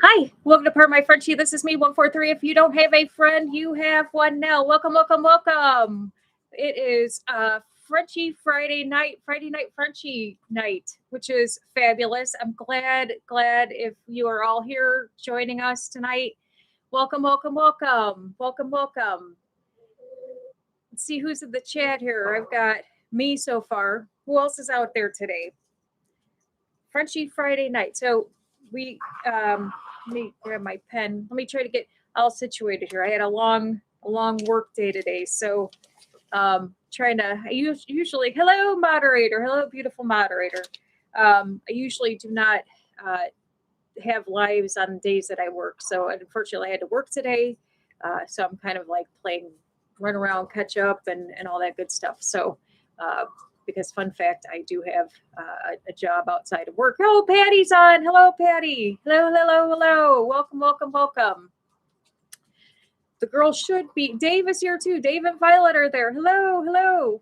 Hi, welcome to Part of My Frenchie. This is me, 143. If you don't have a friend, you have one now. Welcome, welcome, welcome. It is Frenchie Friday night Frenchie night, which is fabulous. I'm glad if you are all here joining us tonight. Welcome, welcome, welcome, welcome, welcome. Let's see who's in the chat here. I've got me so far. Who else is out there today? Frenchie Friday night. So we let me grab my pen. Let me try to get all situated here. I had a long work day today, so trying to. I usually hello moderator, hello beautiful moderator. I usually do not have lives on days that I work, so unfortunately I had to work today. So I'm kind of like playing run around, catch up, and all that good stuff. So. Because fun fact, I do have a job outside of work. Oh, Patty's on. Hello, Patty. Hello, hello, hello. Welcome, welcome, welcome. The girls should be. Dave is here too. Dave and Violet are there. Hello, hello.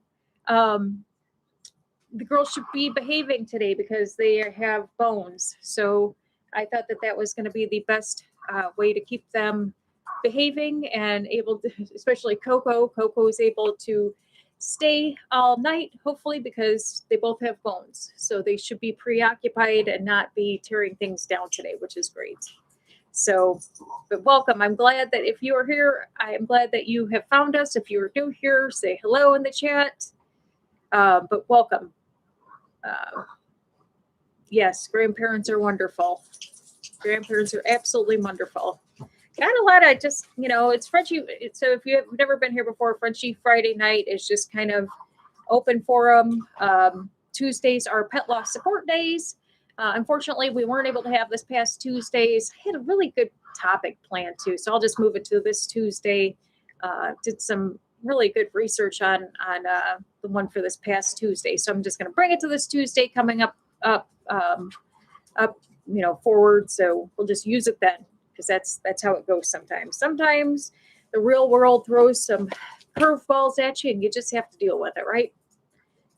The girls should be behaving today because they have bones. So I thought that was going to be the best way to keep them behaving and able to, especially Coco. Coco is able to stay all night, hopefully, because they both have bones. So they should be preoccupied and not be tearing things down today, which is great. So, but welcome. I'm glad that if you are here, I am glad that you have found us. If you're new here, say hello in the chat. But welcome. Yes, grandparents are wonderful. Grandparents are absolutely wonderful. Got a lot of just, it's Frenchie. So if you have never been here before, Frenchie Friday night is just kind of open forum. Tuesdays are pet loss support days. Unfortunately, we weren't able to have this past Tuesdays. I had a really good topic planned too, so I'll just move it to this Tuesday. Did some really good research on the one for this past Tuesday, so I'm just going to bring it to this Tuesday coming up, forward. So we'll just use it then. Because that's how it goes sometimes. Sometimes the real world throws some curveballs at you and you just have to deal with it, right?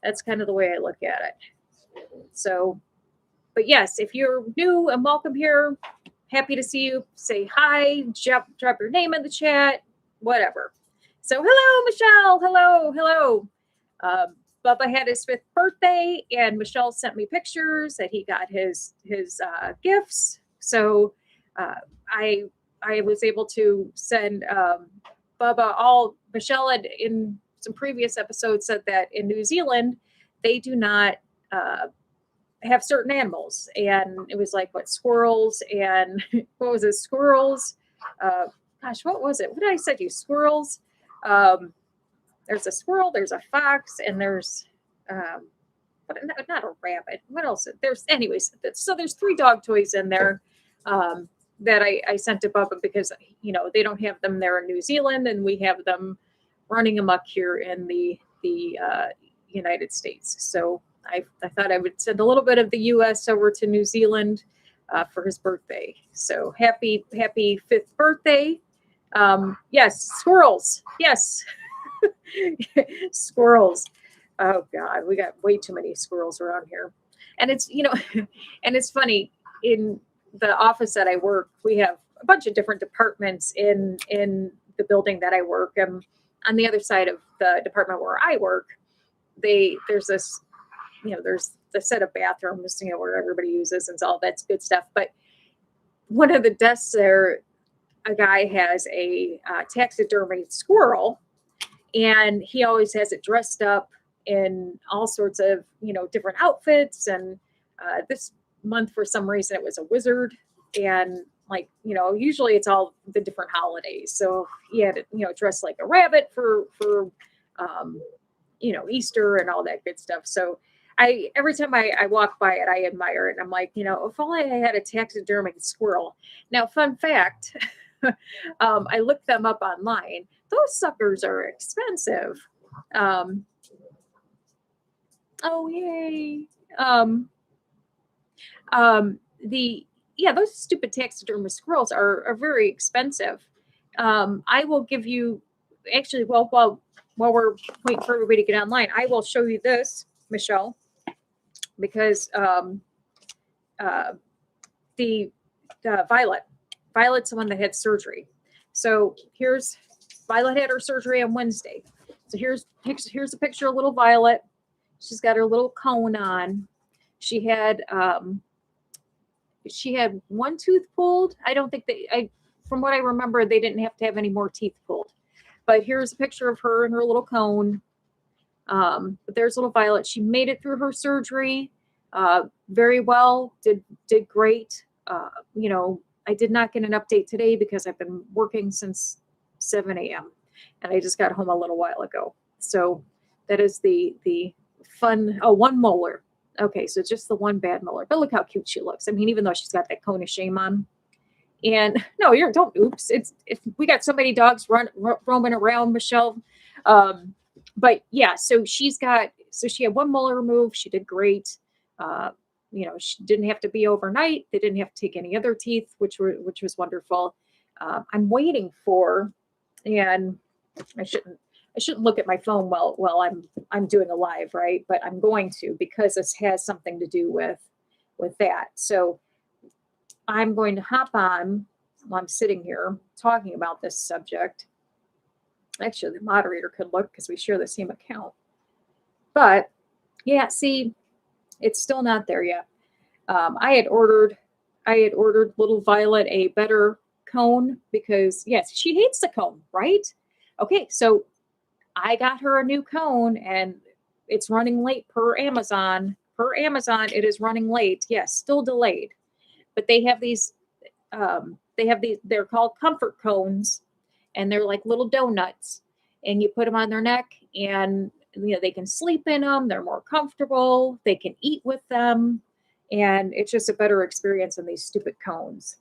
That's kind of the way I look at it. So, but yes, if you're new and welcome here, happy to see you. Say hi, drop your name in the chat, whatever. So hello, Michelle. Hello. Bubba had his 5th birthday and Michelle sent me pictures that he got his gifts. So I was able to send Bubba Michelle had in some previous episodes said that in New Zealand, they do not have certain animals. And it was like, squirrels and what was it? Squirrels. What was it? What did I say to you? Squirrels. There's a squirrel, there's a fox, and there's, not a rabbit. What else? Anyways, so there's 3 dog toys in there. That I sent to Bubba because, they don't have them there in New Zealand and we have them running amok here in the United States. So I thought I would send a little bit of the U.S. over to New Zealand for his birthday. So happy 5th birthday. Yes, squirrels. Yes. Squirrels. Oh God, we got way too many squirrels around here. And it's, and it's funny in the office that I work, we have a bunch of different departments in the building that I work. And on the other side of the department where I work, there's this, there's the set of bathrooms, where everybody uses and all that's good stuff. But one of the desks there, a guy has a taxidermy squirrel, and he always has it dressed up in all sorts of, different outfits. And this month, for some reason, it was a wizard. And usually it's all the different holidays. So he had it, dressed like a rabbit for Easter and all that good stuff. So every time I walk by it, I admire it. And I'm like, if only I had a taxidermy squirrel. Now, fun fact, I looked them up online. Those suckers are expensive. Oh, yay. Those stupid taxidermy squirrels are very expensive. I will give you, actually, while we're waiting for everybody to get online, I will show you this, Michelle, because the Violet, Violet's the one that had surgery. So here's Violet had her surgery on Wednesday. So here's a picture of little Violet. She's got her little cone on. She had one tooth pulled. I don't think from what I remember, they didn't have to have any more teeth pulled. But here's a picture of her and her little cone. But there's little Violet. She made it through her surgery very well. Did great. I did not get an update today because I've been working since 7 a.m. and I just got home a little while ago. So that is the fun. Oh, one molar. Okay, so just the one bad molar. But look how cute she looks. I mean, even though she's got that cone of shame on. And no, don't. Oops. If we got so many dogs roaming around, Michelle. But yeah, so she had one molar removed. She did great. She didn't have to be overnight. They didn't have to take any other teeth, which was wonderful. I'm waiting for, and I shouldn't look at my phone while I'm doing a live, right? But I'm going to, because this has something to do with that. So I'm going to hop on while I'm sitting here talking about this subject. Actually, the moderator could look because we share the same account. But yeah, see, it's still not there yet. I had ordered little Violet a better cone because yes, she hates the cone, right? Okay, so I got her a new cone and it's running late per Amazon. It is running late. Yes, still delayed. But they have these, they're called comfort cones, and they're like little donuts, and you put them on their neck, and they can sleep in them. They're more comfortable. They can eat with them, and it's just a better experience than these stupid cones.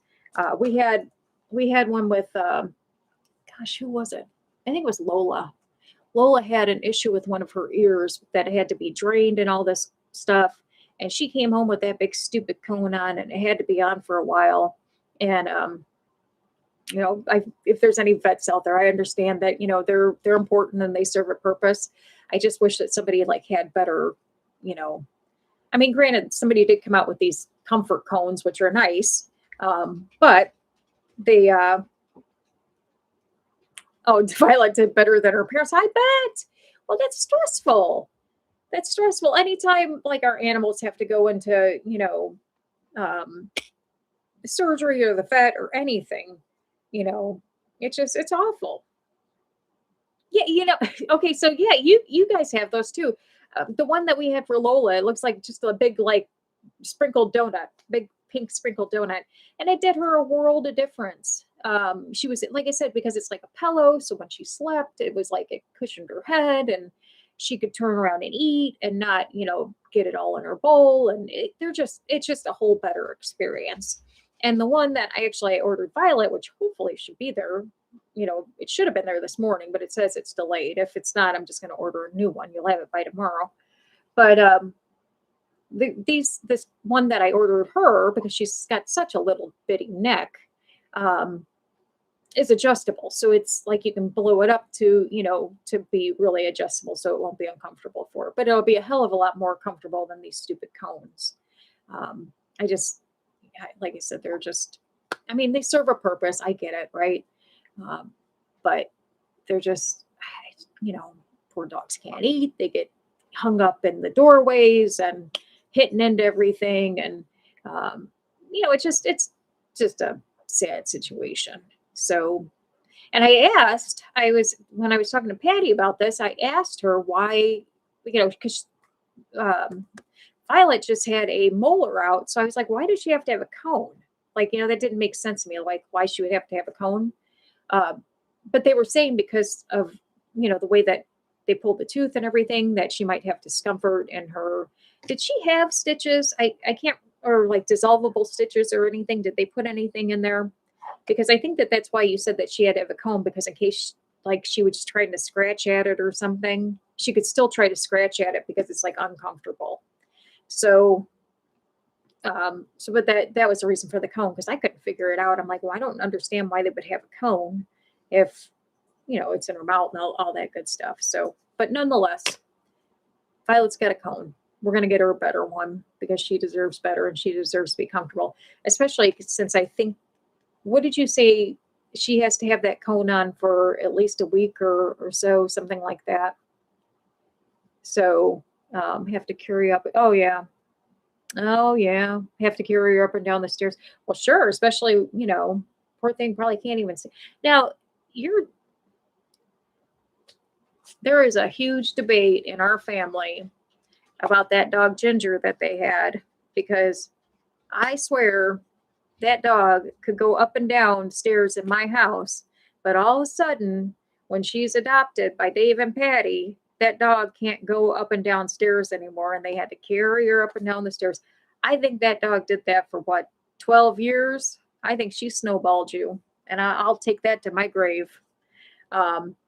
We had one with, gosh, who was it? I think it was Lola. Lola had an issue with one of her ears that had to be drained and all this stuff. And she came home with that big stupid cone on, and it had to be on for a while. And, if there's any vets out there, I understand that, they're important and they serve a purpose. I just wish that somebody had better, I mean, granted, somebody did come out with these comfort cones, which are nice. But they, Violet did better than her parents. I bet. Well, that's stressful. Anytime our animals have to go into, surgery or the vet or anything, it's awful. Yeah, okay, so yeah, you guys have those too. The one that we had for Lola, it looks like just a big sprinkled donut, big pink sprinkled donut, and it did her a world of difference. She was, like I said, because it's like a pillow, so when she slept, it was like it cushioned her head, and she could turn around and eat and not, get it all in her bowl, and it's just a whole better experience. And the one that I ordered Violet, which hopefully should be there, it should have been there this morning, but it says it's delayed. If it's not, I'm just going to order a new one. You'll have it by tomorrow. But this one that I ordered her, because she's got such a little bitty neck, is adjustable. So it's like you can blow it up to, to be really adjustable, so it won't be uncomfortable for her. But it'll be a hell of a lot more comfortable than these stupid cones. Like I said, they're just, they serve a purpose. I get it, right? But they're just, poor dogs can't eat. They get hung up in the doorways and hitting into everything. And, it's just a sad situation. So, and when I was talking to Patty about this, I asked her why, because Violet just had a molar out. So I was like, why does she have to have a cone? That didn't make sense to me, why she would have to have a cone. But they were saying because of, the way that they pulled the tooth and everything, that she might have discomfort in her. Did she have stitches? I can't, or dissolvable stitches or anything? Did they put anything in there? Because I think that's why you said that she had to have a cone, because in case she was just trying to scratch at it or something, she could still try to scratch at it because it's uncomfortable. So, but that was the reason for the cone, because I couldn't figure it out. I'm like, well, I don't understand why they would have a cone if, it's in her mouth and all that good stuff. So, but nonetheless, Violet's got a cone. We're going to get her a better one because she deserves better and she deserves to be comfortable, especially since I think what did you say? She has to have that cone on for at least a week or so, something like that. So have to carry up. Oh yeah. Oh yeah. Have to carry her up and down the stairs. Well, sure, especially, poor thing probably can't even see. Now, you're there is a huge debate in our family about that dog Ginger that they had, because I swear that dog could go up and down stairs in my house, but all of a sudden, when she's adopted by Dave and Patty, that dog can't go up and down stairs anymore, and they had to carry her up and down the stairs. I think that dog did that for what, 12 years? I think she snowballed you, and I'll take that to my grave.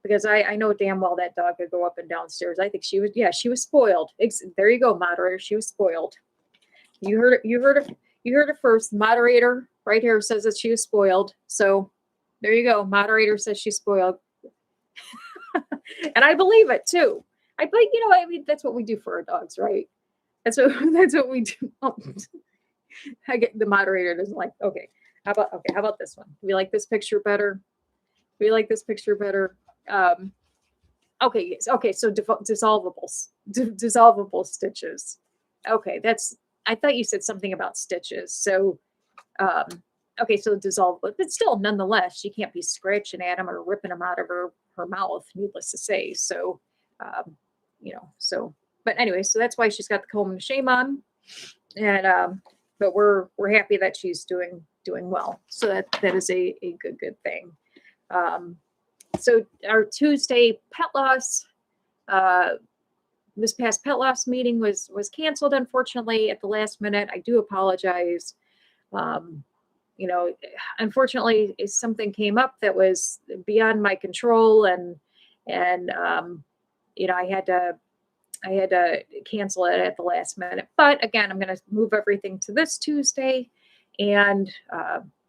Because I know damn well that dog could go up and down stairs. I think she was spoiled. There you go, moderator. She was spoiled. You heard it. You heard it first. Moderator right here says that she was spoiled. So there you go. Moderator says she's spoiled. And I believe it too. I mean, that's what we do for our dogs, right? That's what we do. Oh, I get the moderator doesn't like, okay. How about this one? Do we like this picture better? We like this picture better. Okay, yes. Okay, so dissolvable stitches. Okay, I thought you said something about stitches. So, okay, so dissolvable, but still, nonetheless, she can't be scratching at them or ripping them out of her mouth, needless to say. So, but anyway, so that's why she's got the comb and shame on, and but we're happy that she's doing well. So that is a good thing. So our Tuesday pet loss, this past pet loss meeting was canceled, unfortunately, at the last minute. I do apologize. Unfortunately, something came up that was beyond my control, and I had to cancel it at the last minute. But again, I'm going to move everything to this Tuesday, and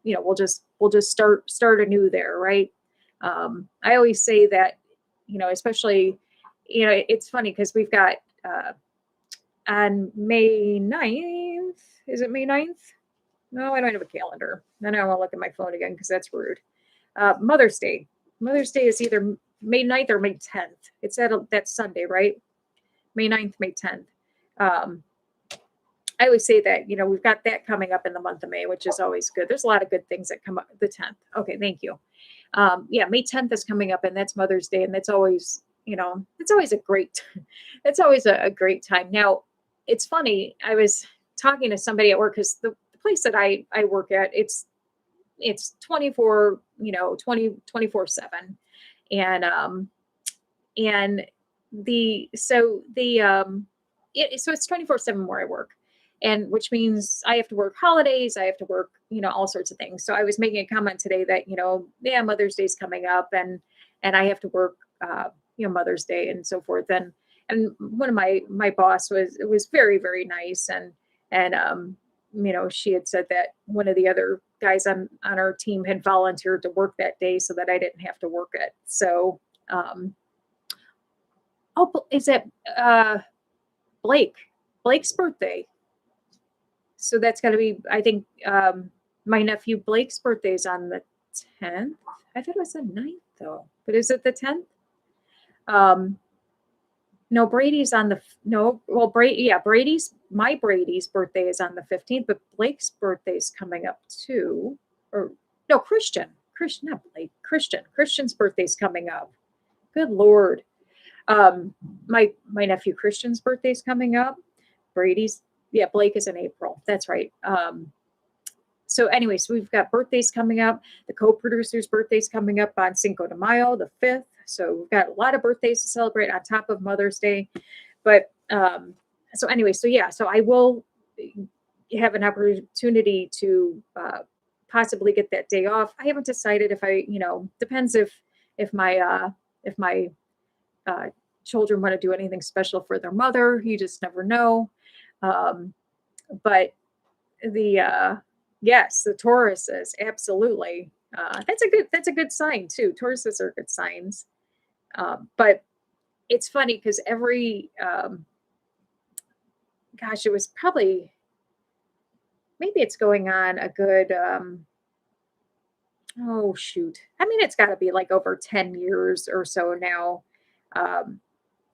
we'll just start anew there, right? I always say that, especially, it's funny because we've got on May 9th, is it May 9th? No, I don't have a calendar. Then I won't look at my phone again because that's rude. Mother's Day. Mother's Day is either May 9th or May 10th. It's that's Sunday, right? May 9th, May 10th. I always say that, we've got that coming up in the month of May, which is always good. There's a lot of good things that come up the 10th. Okay, thank you. May 10th is coming up, and that's Mother's Day, and that's always, it's always a great time. Now, it's funny. I was talking to somebody at work, because the place that I work at, it's 24, 24/7. And, so it's 24/7 where I work. And which means I have to work holidays. I have to work, all sorts of things. So I was making a comment today that, Mother's Day is coming up, and I have to work, Mother's Day and so forth. And one of my boss was very, very nice. And she had said that one of the other guys on our team had volunteered to work that day so that I didn't have to work it. So, is it Blake's birthday? So that's got to be, I think, my nephew Blake's birthday is on the 10th. I thought it was the 9th though, but is it the 10th? No, Brady's on the, no, well, Brady's birthday is on the 15th, but Blake's birthday is coming up too. Or no, Christian, not Blake, Christian's birthday's coming up. Good Lord. My nephew Christian's birthday's coming up. Blake is in April. That's right. So anyways, we've got birthdays coming up. The co-producer's birthday's coming up on Cinco de Mayo, the 5th. So we've got a lot of birthdays to celebrate on top of Mother's Day. But so I will have an opportunity to possibly get that day off. I haven't decided if depends if my children want to do anything special for their mother. You just never know. But yes, the Tauruses, absolutely. That's a good sign too. Tauruses are good signs. But it's funny because it was probably, maybe it's going on a good, Oh, shoot. I mean, it's got to be like over 10 years or so now. Um,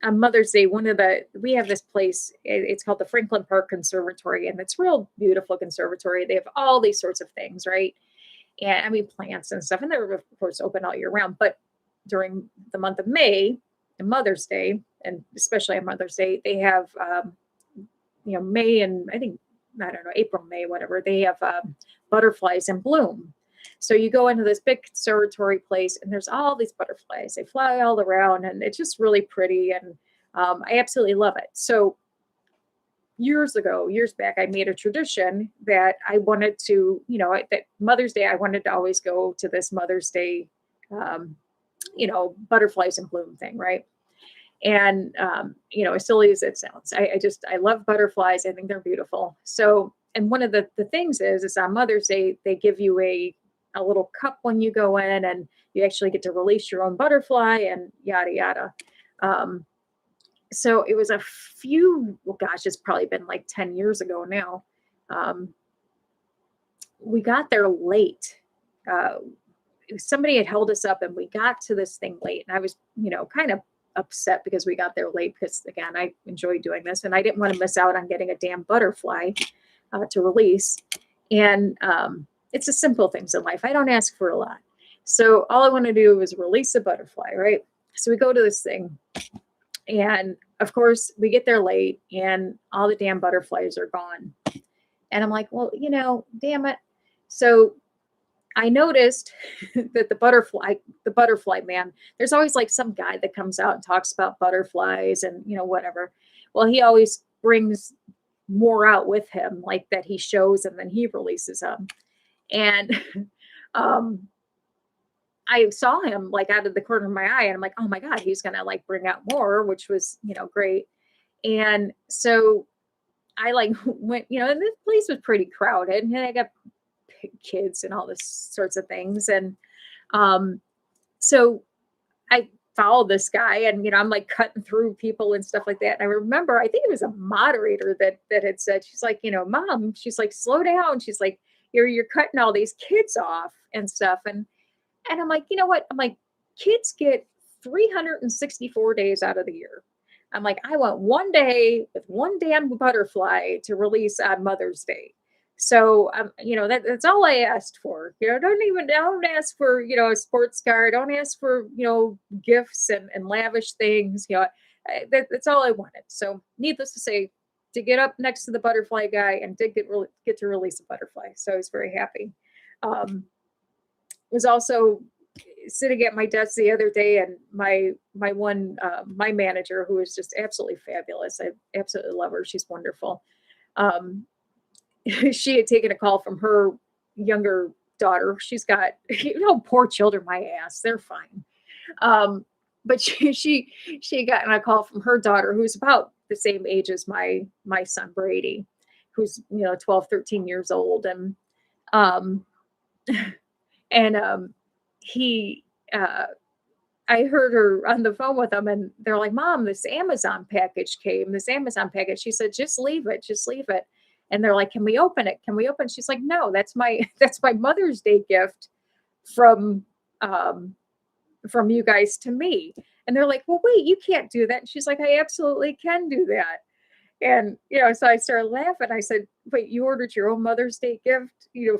on Mother's Day, we have this place, it's called the Franklin Park Conservatory, and it's real beautiful conservatory. They have all these sorts of things, right? And I mean, plants and stuff, and they're, of course, open all year round. But during the month of May and Mother's Day, and especially on Mother's Day, they have, May and I think, I don't know, April, May, whatever, they have butterflies in bloom. So you go into this big conservatory place, and there's all these butterflies. They fly all around, and it's just really pretty. And I absolutely love it. So years back, I made a tradition that I wanted to, that Mother's Day, I wanted to always go to this Mother's Day, um, butterflies in bloom thing, right? And as silly as it sounds, I love butterflies. I think they're beautiful. So, and one of the things is on Mother's Day, they give you a little cup when you go in, and you actually get to release your own butterfly and yada yada. Um, so it was well, gosh, it's probably been like 10 years ago now. Um, we got there late. Uh, Somebody had held us up, and we got to this thing late, and I was, kind of upset because we got there late, because again, I enjoy doing this, and I didn't want to miss out on getting a damn butterfly to release. And it's the simple things in life. I don't ask for a lot. So all I want to do is release a butterfly, right? So we go to this thing, and of course we get there late, and all the damn butterflies are gone. And I'm like, well, damn it. So I noticed that the butterfly man, there's always like some guy that comes out and talks about butterflies and, whatever. Well, he always brings more out with him, like that he shows, and then he releases them. And um, I saw him like out of the corner of my eye, and I'm like, oh my God, he's going to like bring out more, which was, great. And so I like went, and this place was pretty crowded, and I got kids and all this sorts of things. And so I followed this guy, and I'm like cutting through people and stuff like that. And I remember, I think it was a moderator that had said, she's like, Mom, she's like, slow down. She's like, you're cutting all these kids off and stuff. And I'm like, you know what? I'm like, kids get 364 days out of the year. I'm like, I want one day with one damn butterfly to release on Mother's Day. So, that's all I asked for. Don't ask for, a sports car. Don't ask for, gifts and lavish things. That's all I wanted. So, needless to say, to get up next to the butterfly guy, and did get to release a butterfly. So I was very happy. Was also sitting at my desk the other day, and my manager, who is just absolutely fabulous. I absolutely love her. She's wonderful. She had taken a call from her younger daughter. She's got, poor children, my ass, they're fine. But she had gotten a call from her daughter, who's about the same age as my son Brady, who's 12, 13 years old. And he I heard her on the phone with them, and they're like, Mom, this Amazon package came. She said, just leave it. And they're like, can we open it? She's like, no, that's my Mother's Day gift from you guys to me. And they're like, well, wait, you can't do that. And she's like, I absolutely can do that. And, so I started laughing. I said, wait, you ordered your own Mother's Day gift,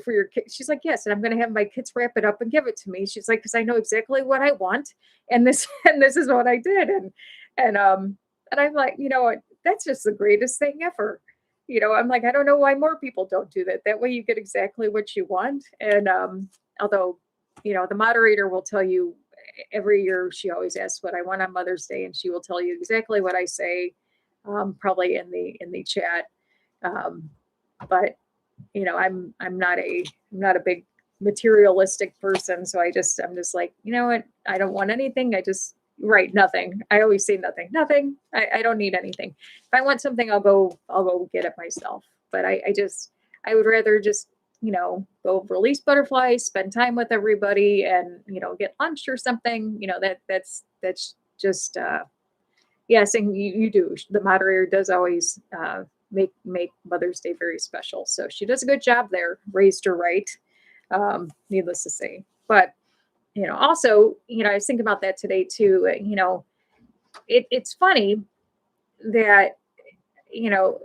for your kids? She's like, yes. And I'm going to have my kids wrap it up and give it to me. She's like, because I know exactly what I want. And this is what I did. And I'm like, what? That's just the greatest thing ever. I'm like, I don't know why more people don't do that. That way you get exactly what you want. And although, the moderator will tell you every year, she always asks what I want on Mother's Day, and she will tell you exactly what I say, probably in the chat. But I'm not a big materialistic person, so I'm just like, what? I don't want anything. I just write nothing. I always say nothing. I don't need anything. If I want something, I'll go get it myself. But I would rather just, go release butterflies, spend time with everybody, and, get lunch or something. That's just, yes. And you do. The moderator does always make Mother's Day very special. So she does a good job there. Raised her right. Needless to say. But, also, I was thinking about that today too. It's funny that, you know,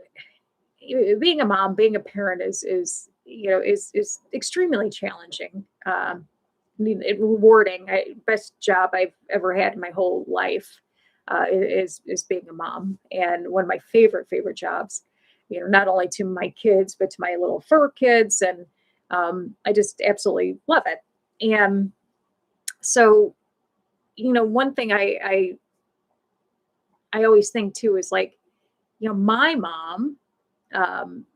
being a mom, being a parent is extremely challenging. Rewarding. Best job I've ever had in my whole life is being a mom, and one of my favorite jobs. Not only to my kids but to my little fur kids, and I just absolutely love it. And so, one thing I always think too is like, my mom, um,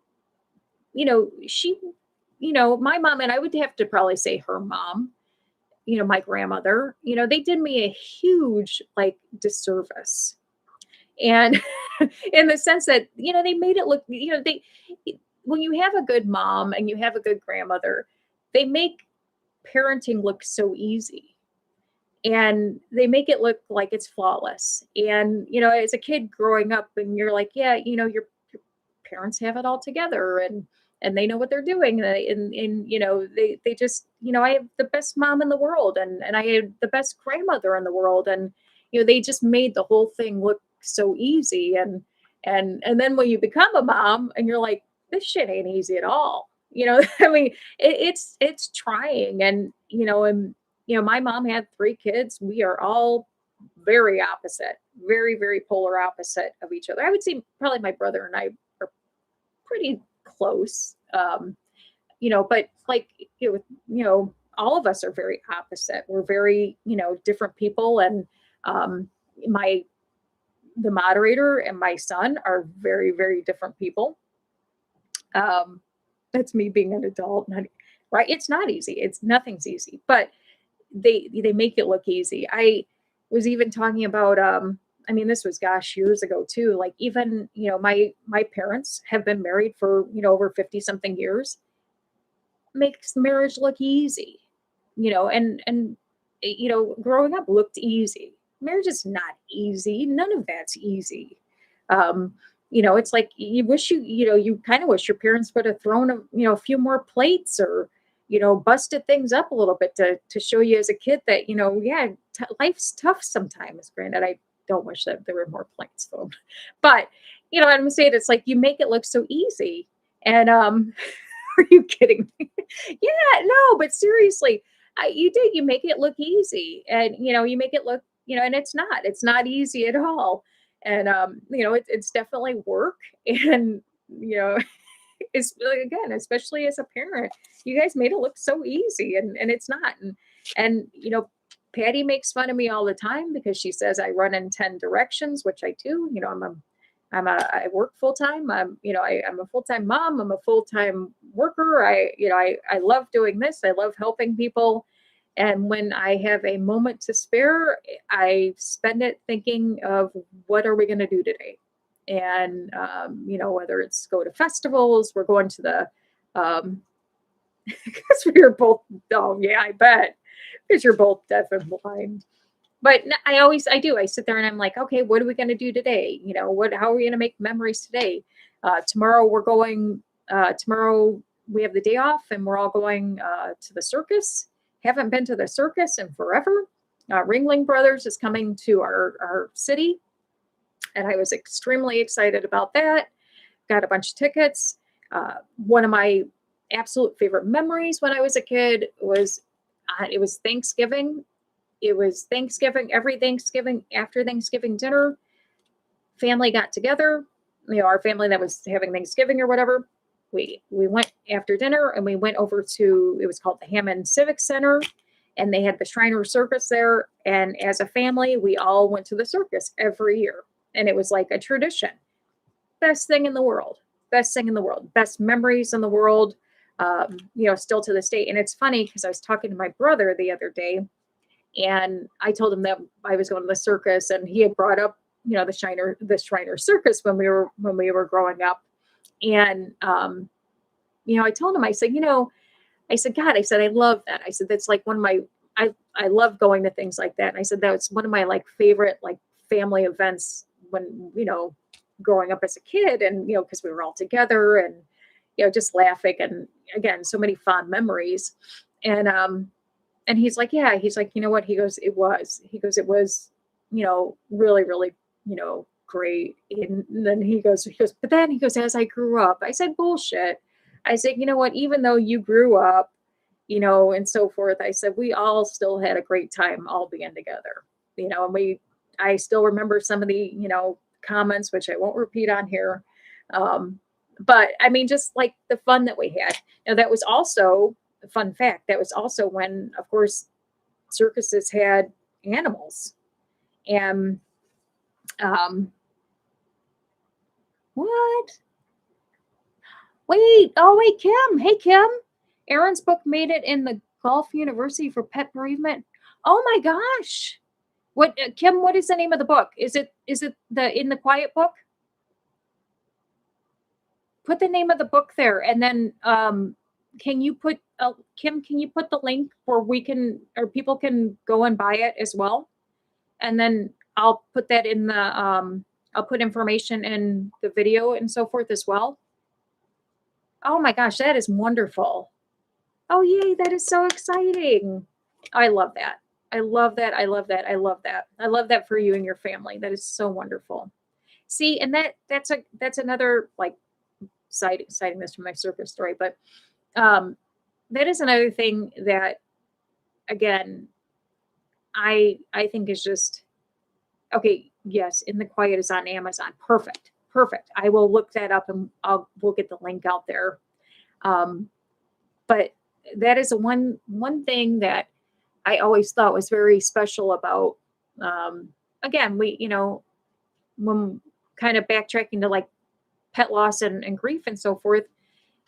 she, my mom, and I would have to probably say her mom, my grandmother, they did me a huge like disservice. And in the sense that, they made it look, when you have a good mom and you have a good grandmother, they make parenting look so easy, and they make it look like it's flawless. And, as a kid growing up, and you're like, yeah, your parents have it all together, and they know what they're doing. And they just, I have the best mom in the world, and I had the best grandmother in the world. And, they just made the whole thing look so easy. And then when you become a mom and you're like, this shit ain't easy at all. I mean, it's trying. And, my mom had 3 kids. We are all very opposite, very, very polar opposite of each other. I would say probably my brother and I are pretty close. But like, all of us are very opposite. We're very, different people. And my the moderator and my son are very, very different people. That's me being an adult, right? It's not easy. Nothing's easy, but they make it look easy. I was even talking about, I mean, this was, gosh, years ago too. Like, even, my parents have been married for, over 50 something years. Makes marriage look easy, and growing up looked easy. Marriage is not easy. None of that's easy. Um, it's like you wish you kind of wish your parents would have thrown a few more plates, or, busted things up a little bit to show you as a kid that, yeah, life's tough sometimes. Granted, I don't wish that there were more plates thrown, but, I'm saying, it's like you make it look so easy. And, are you kidding me? Yeah, no, but seriously, you make it look easy, and, you make it look, and it's not easy at all. And, it's definitely work. And, it's again, especially as a parent, you guys made it look so easy, and it's not. And, Patty makes fun of me all the time because she says I run in 10 directions, which I do. I work full time. I'm a full time mom. I'm a full time worker. I love doing this. I love helping people. And when I have a moment to spare, I spend it thinking of what are we going to do today? And, whether it's go to festivals, we're going to the, because we are both, oh yeah, I bet, because you're both deaf and blind. But I sit there and I'm like, okay, what are we going to do today? How are we going to make memories today? Tomorrow tomorrow we have the day off, and we're all going to the circus. Haven't been to the circus in forever. Ringling Brothers is coming to our city, and I was extremely excited about that. Got a bunch of tickets. One of my absolute favorite memories when I was a kid was it was Thanksgiving. It was Thanksgiving, every Thanksgiving, after Thanksgiving dinner, family got together, our family that was having Thanksgiving or whatever. We went after dinner, and we went over to, it was called the Hammond Civic Center, and they had the Shriner Circus there. And as a family, we all went to the circus every year. And it was like a tradition. Best thing in the world. Best thing in the world. Best memories in the world, still to this day. And it's funny because I was talking to my brother the other day, and I told him that I was going to the circus, and he had brought up, the Shriner Circus when we were growing up. And, I told him, I said, God, I said, I love that. I said, that's like one of my, I love going to things like that. And I said, that was one of my like favorite, like family events when, growing up as a kid, and, cause we were all together, and, just laughing, and again, so many fond memories. And, And he's like, yeah, he's like, you know what? It was, really, really, great. And then but then he goes, as I grew up, I said, bullshit. I said, you know what? Even though you grew up, and so forth, I said, we all still had a great time all being together, and I still remember some of the, comments, which I won't repeat on here. But I mean, just like the fun that we had. That was also a fun fact. That was also when, of course, circuses had animals. And um, what? Wait, Kim. Hey, Kim. Aaron's book made it in the Gulf University for Pet Bereavement. Oh my gosh. What, Kim, what is the name of the book? Is it the In the Quiet book? Put the name of the book there, and then can you put Kim, can you put the link where we can, or people can go and buy it as well? And then I'll put that in the I'll put information in the video and so forth as well. Oh my gosh, that is wonderful. Oh yay, that is so exciting. I love that. I love that. I love that. I love that. I love that for you and your family. That is so wonderful. See, and that's another, like, citing this from my circus story, but that is another thing that, again, I think is just okay. Yes, In the Quiet is on Amazon. Perfect. I will look that up and we'll get the link out there. But that is one thing that I always thought was very special about. Again, when kind of backtracking to like pet loss and grief and so forth,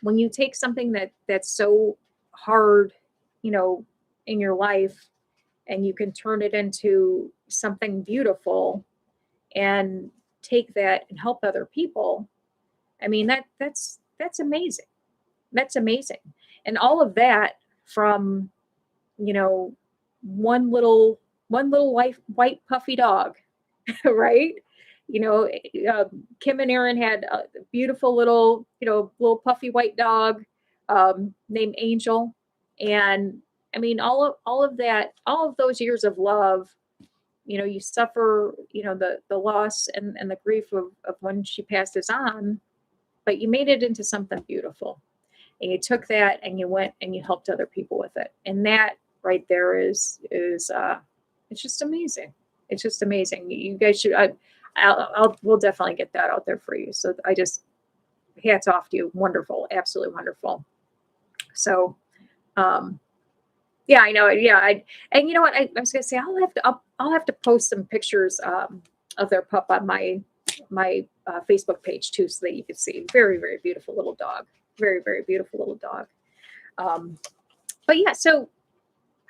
when you take something that's so hard, in your life, and you can turn it into something beautiful and take that and help other people. I mean, that's amazing. That's amazing. And all of that from, one little white puffy dog, right? Kim and Aaron had a beautiful little puffy white dog named Angel. And I mean, all of that, all of those years of love, you suffer, the loss and the grief of when she passes on, but you made it into something beautiful. And you took that and you went and you helped other people with it. And that right there is it's just amazing. It's just amazing. You guys should, we'll definitely get that out there for you. So hats off to you. Wonderful. Absolutely wonderful. So, yeah, I know. Yeah. And you know what? I was going to say, I'll have to post some pictures, of their pup on my Facebook page too, so that you can see. Very, very beautiful little dog. Very, very beautiful little dog. But yeah, so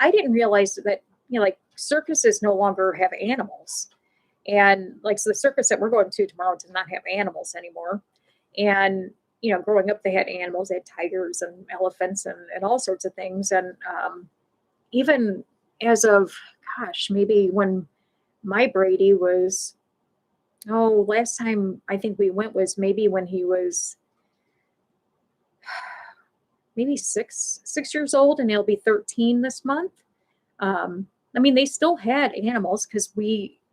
I didn't realize that, like, circuses no longer have animals. And like, so the circus that we're going to tomorrow does not have animals anymore. And, growing up, they had animals. They had tigers and elephants and all sorts of things. And even as of, gosh, maybe when my Brady was, last time I think we went was maybe when he was maybe six years old, and he'll be 13 this month. I mean, they still had animals because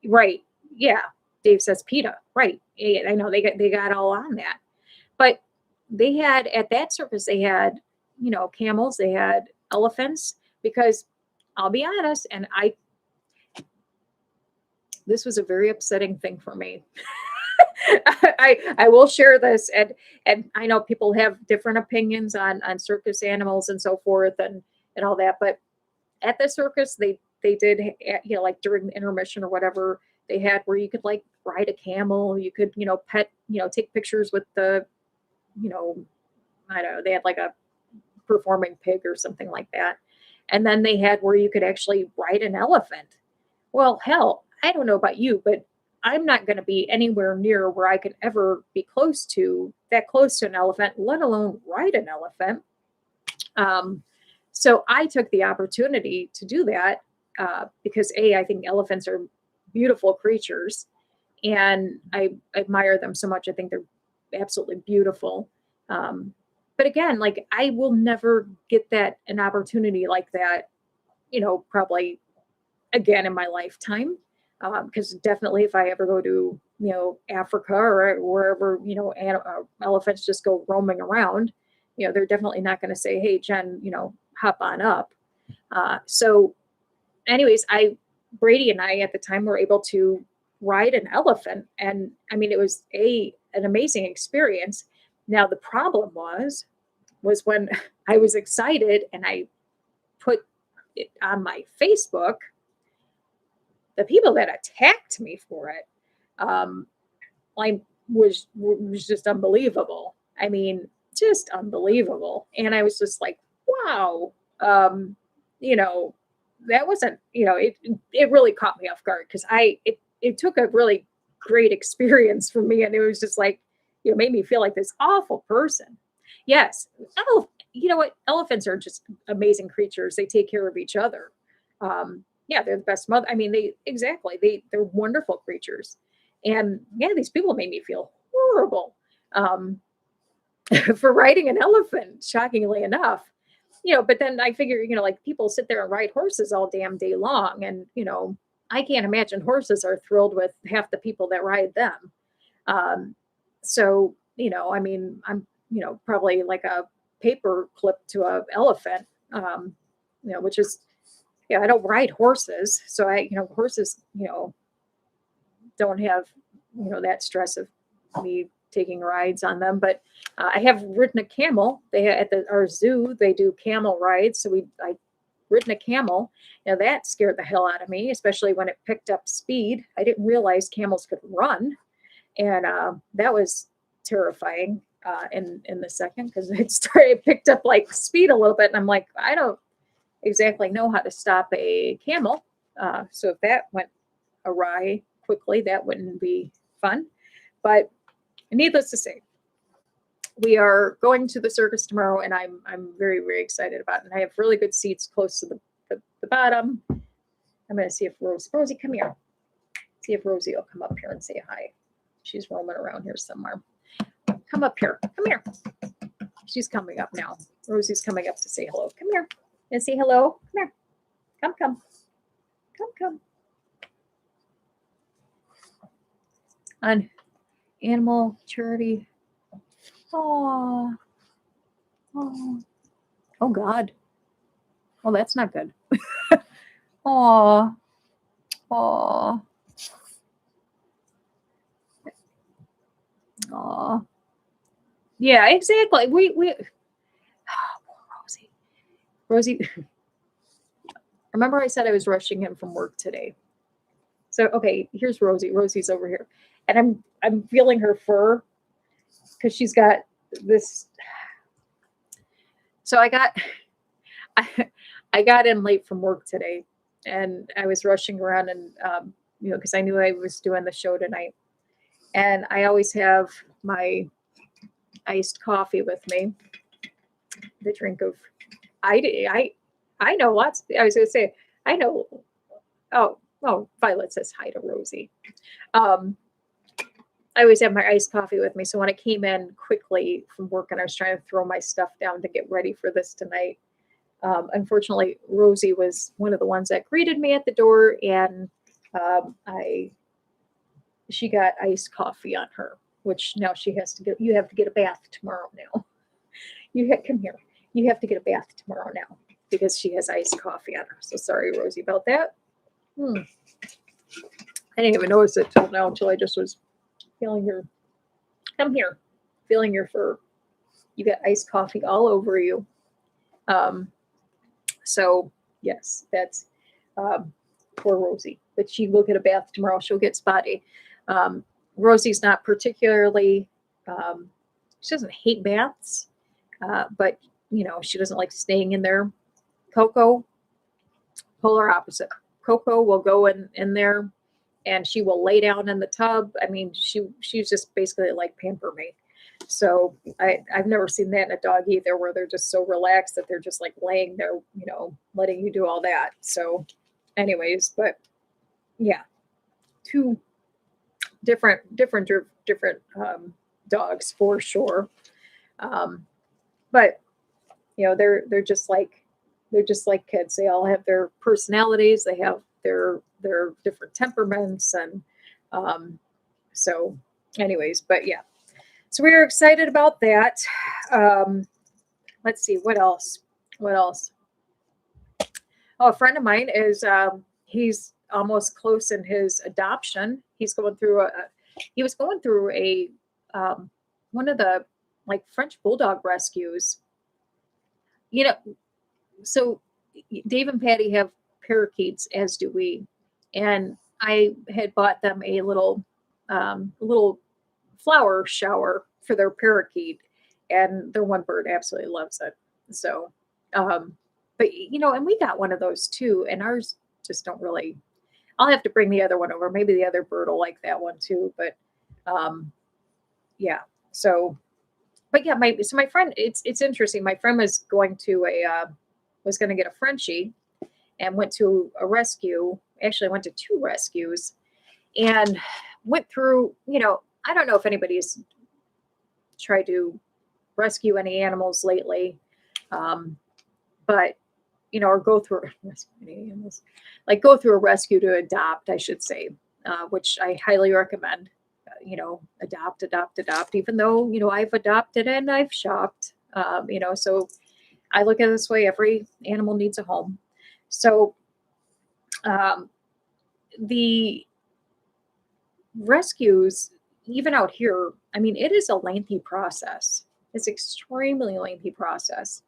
right. Yeah. Dave says PETA. Right. I know they got all on that, but they had, at that circus, they had, camels, they had elephants, because I'll be honest. And this was a very upsetting thing for me. I will share this, and I know people have different opinions on circus animals and so forth and all that, but at the circus they did, like during the intermission or whatever, they had where you could like ride a camel, you could pet, take pictures with the, I don't know, they had like a performing pig or something like that, and then they had where you could actually ride an elephant. Well, hell, I don't know about you, but I'm not going to be anywhere near where I could ever be close to an elephant, let alone ride an elephant. So I took the opportunity to do that because I think elephants are beautiful creatures, and I admire them so much. I think they're absolutely beautiful. But again, like, I will never get an opportunity like that probably again in my lifetime. Because definitely if I ever go to, Africa or wherever, elephants just go roaming around, they're definitely not going to say, hey, Jen, hop on up. So anyways, Brady and I at the time were able to ride an elephant. And I mean, it was an amazing experience. Now, the problem was when I was excited and I put it on my Facebook, the people that attacked me for it, like was just unbelievable. I mean, just unbelievable. And I was just like, wow, you know, that wasn't, it really caught me off guard because it took a really great experience for me. And it was just like, made me feel like this awful person. Yes. You know what? Elephants are just amazing creatures. They take care of each other. Yeah, they're the best mother. I mean, they're wonderful creatures. And yeah, these people made me feel horrible for riding an elephant, shockingly enough. But then I figure, like people sit there and ride horses all damn day long. And, I can't imagine horses are thrilled with half the people that ride them. So, I mean, I'm, probably like a paper clip to a elephant, which is, I don't ride horses. So horses, don't have, that stress of me taking rides on them. But I have ridden a camel. At our zoo, they do camel rides. So I ridden a camel. Now that scared the hell out of me, especially when it picked up speed. I didn't realize camels could run. And that was terrifying in the second because it picked up like speed a little bit. And I'm like, I don't exactly know how to stop a camel. So if that went awry quickly, that wouldn't be fun. But needless to say, we are going to the circus tomorrow, and I'm very, very excited about it. And I have really good seats close to the bottom. I'm going to see if Rosie, come here. See if Rosie will come up here and say hi. She's roaming around here somewhere. Come up here. Come here. She's coming up now. Rosie's coming up to say hello. Come here and say hello. Come here. Come. On animal charity. Oh, God. Well, that's not good. Oh. Yeah, exactly. We Rosie. Remember I said I was rushing him from work today. So okay, here's Rosie. Rosie's over here. And I'm feeling her fur because she's got this. So I got in late from work today, and I was rushing around, and because I knew I was doing the show tonight, and I always have my iced coffee with me. The drink of I know lots. I was going to say I know. Oh, Violet says hi to Rosie. I always have my iced coffee with me. So when I came in quickly from work and I was trying to throw my stuff down to get ready for this tonight, unfortunately, Rosie was one of the ones that greeted me at the door, and she got iced coffee on her, which now she has to get. You have to get a bath tomorrow now. Come here. You have to get a bath tomorrow now because she has iced coffee on her. So sorry, Rosie, about that. I didn't even notice it till now until I just was feeling your. Come here, feeling your fur. You got iced coffee all over you. So yes, that's poor Rosie. But she will get a bath tomorrow. She'll get spotty. Rosie's not particularly. She doesn't hate baths, but she doesn't like staying in there. Coco, polar opposite. Coco will go in there, and she will lay down in the tub. I mean, she's just basically like pamper me. So I've never seen that in a dog either, where they're just so relaxed that they're just like laying there, letting you do all that. So anyways, but yeah, two different dogs for sure. But they're just like They're just like kids. They all have their personalities. They have their different temperaments, and um, so, anyways, but yeah. So we are excited about that. Um, let's see what else. What else? Oh, a friend of mine is he's almost close in his adoption. He's going through he was going through a um, one of the like French bulldog rescues. You know, so Dave and Patty have parakeets, as do we, and I had bought them a little flower shower for their parakeet, and their one bird absolutely loves it. So, um, but and we got one of those too, and ours just don't really. I'll have to bring the other one over. Maybe the other bird will like that one too. But um, yeah. So, but yeah, my friend. It's interesting. My friend was going to get a Frenchie, and went to a rescue. Actually, went to two rescues, and went through. I don't know if anybody's tried to rescue any animals lately, um, but or go through rescue any animals, like go through a rescue to adopt, I should say, which I highly recommend. Adopt, adopt, adopt. Even though I've adopted and I've shopped, so I look at it this way: every animal needs a home. So um, the rescues, even out here, I mean, it is a lengthy process. It's extremely lengthy process.